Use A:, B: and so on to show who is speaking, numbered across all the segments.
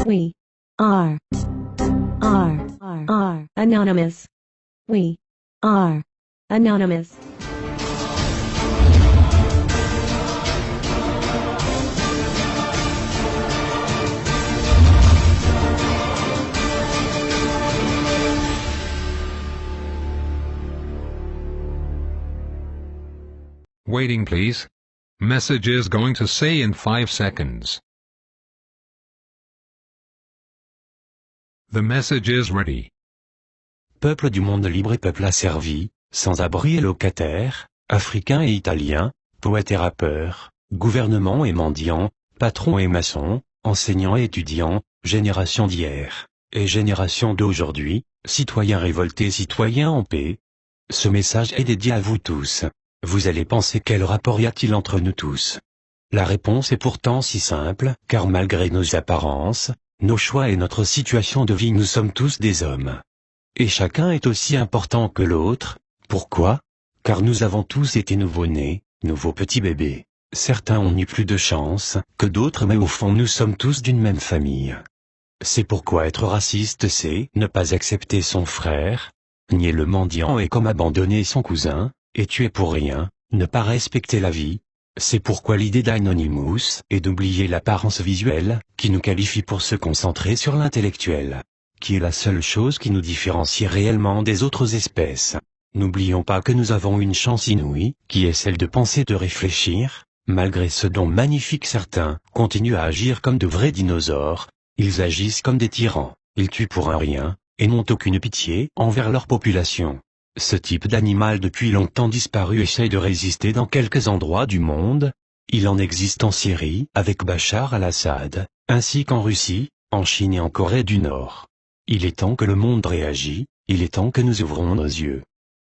A: We are anonymous. We are anonymous.
B: Waiting please. Message is going to say in 5 seconds. The message is ready.
C: Peuple du monde libre et peuple asservi, sans-abri et locataires, africains et italiens, poètes et rappeurs, gouvernements et mendiants, patrons et maçons, enseignants et étudiants, génération d'hier, et génération d'aujourd'hui, citoyens révoltés, citoyens en paix. Ce message est dédié à vous tous. Vous allez penser quel rapport y a-t-il entre nous tous? La réponse est pourtant si simple, car malgré nos apparences, nos choix et notre situation de vie, nous sommes tous des hommes. Et chacun est aussi important que l'autre. Pourquoi? Car nous avons tous été nouveau-nés, nouveaux petits bébés. Certains ont eu plus de chance que d'autres, mais au fond nous sommes tous d'une même famille. C'est pourquoi être raciste, c'est ne pas accepter son frère, nier le mendiant et comme abandonner son cousin, et tuer pour rien, ne pas respecter la vie. C'est pourquoi l'idée d'Anonymous est d'oublier l'apparence visuelle, qui nous qualifie pour se concentrer sur l'intellectuel, qui est la seule chose qui nous différencie réellement des autres espèces. N'oublions pas que nous avons une chance inouïe, qui est celle de penser, de réfléchir, malgré ce dont magnifiques certains continuent à agir comme de vrais dinosaures. Ils agissent comme des tyrans, ils tuent pour un rien, et n'ont aucune pitié envers leur population. Ce type d'animal depuis longtemps disparu essaye de résister dans quelques endroits du monde. Il en existe en Syrie avec Bachar al-Assad, ainsi qu'en Russie, en Chine et en Corée du Nord. Il est temps que le monde réagisse, il est temps que nous ouvrons nos yeux.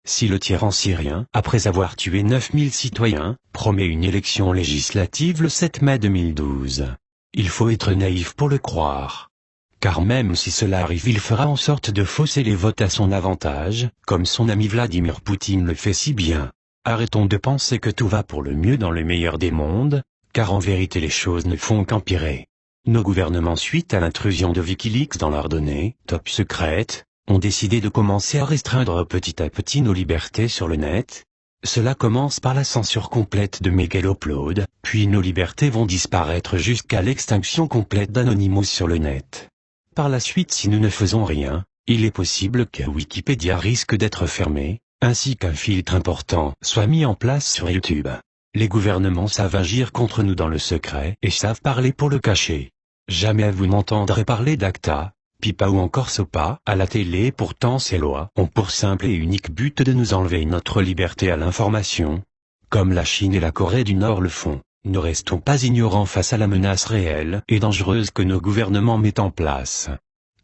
C: Si le tyran syrien, après avoir tué 9000 citoyens, promet une élection législative le 7 mai 2012, il faut être naïf pour le croire. Car même si cela arrive, il fera en sorte de fausser les votes à son avantage, comme son ami Vladimir Poutine le fait si bien. Arrêtons de penser que tout va pour le mieux dans le meilleur des mondes, car en vérité les choses ne font qu'empirer. Nos gouvernements, suite à l'intrusion de Wikileaks dans leurs données, top secrètes, ont décidé de commencer à restreindre petit à petit nos libertés sur le net. Cela commence par la censure complète de Megalopload, puis nos libertés vont disparaître jusqu'à l'extinction complète d'Anonymous sur le net. Par la suite, si nous ne faisons rien, il est possible que Wikipédia risque d'être fermé, ainsi qu'un filtre important soit mis en place sur YouTube. Les gouvernements savent agir contre nous dans le secret et savent parler pour le cacher. Jamais vous n'entendrez parler d'ACTA, PIPA ou encore SOPA à la télé, pourtant ces lois ont pour simple et unique but de nous enlever notre liberté à l'information. Comme la Chine et la Corée du Nord le font. Ne restons pas ignorants face à la menace réelle et dangereuse que nos gouvernements mettent en place.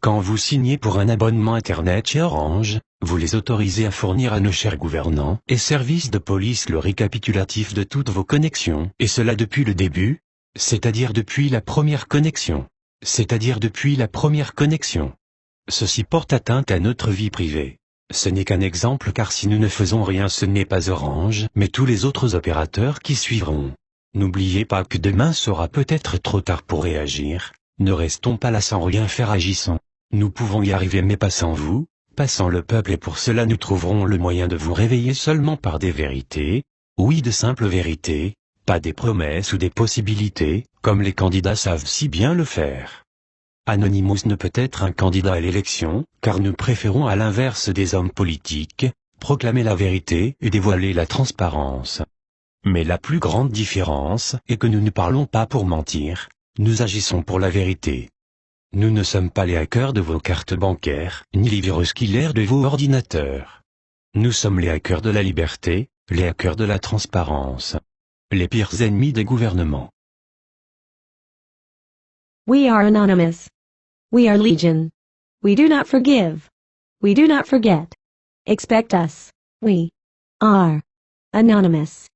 C: Quand vous signez pour un abonnement Internet chez Orange, vous les autorisez à fournir à nos chers gouvernants et services de police le récapitulatif de toutes vos connexions, et cela depuis le début, c'est-à-dire depuis la première connexion. Ceci porte atteinte à notre vie privée. Ce n'est qu'un exemple, car si nous ne faisons rien, ce n'est pas Orange, mais tous les autres opérateurs qui suivront. N'oubliez pas que demain sera peut-être trop tard pour réagir. Ne restons pas là sans rien faire, agissons. Nous pouvons y arriver, mais pas sans vous, pas sans le peuple, et pour cela nous trouverons le moyen de vous réveiller seulement par des vérités. Oui, de simples vérités, pas des promesses ou des possibilités, comme les candidats savent si bien le faire. Anonymous ne peut être un candidat à l'élection, car nous préférons, à l'inverse des hommes politiques, proclamer la vérité et dévoiler la transparence. Mais la plus grande différence est que nous ne parlons pas pour mentir, nous agissons pour la vérité. Nous ne sommes pas les hackers de vos cartes bancaires, ni les virus killers de vos ordinateurs. Nous sommes les hackers de la liberté, les hackers de la transparence. Les pires ennemis des gouvernements.
A: We are anonymous. We are legion. We do not forgive. We do not forget. Expect us. We are anonymous.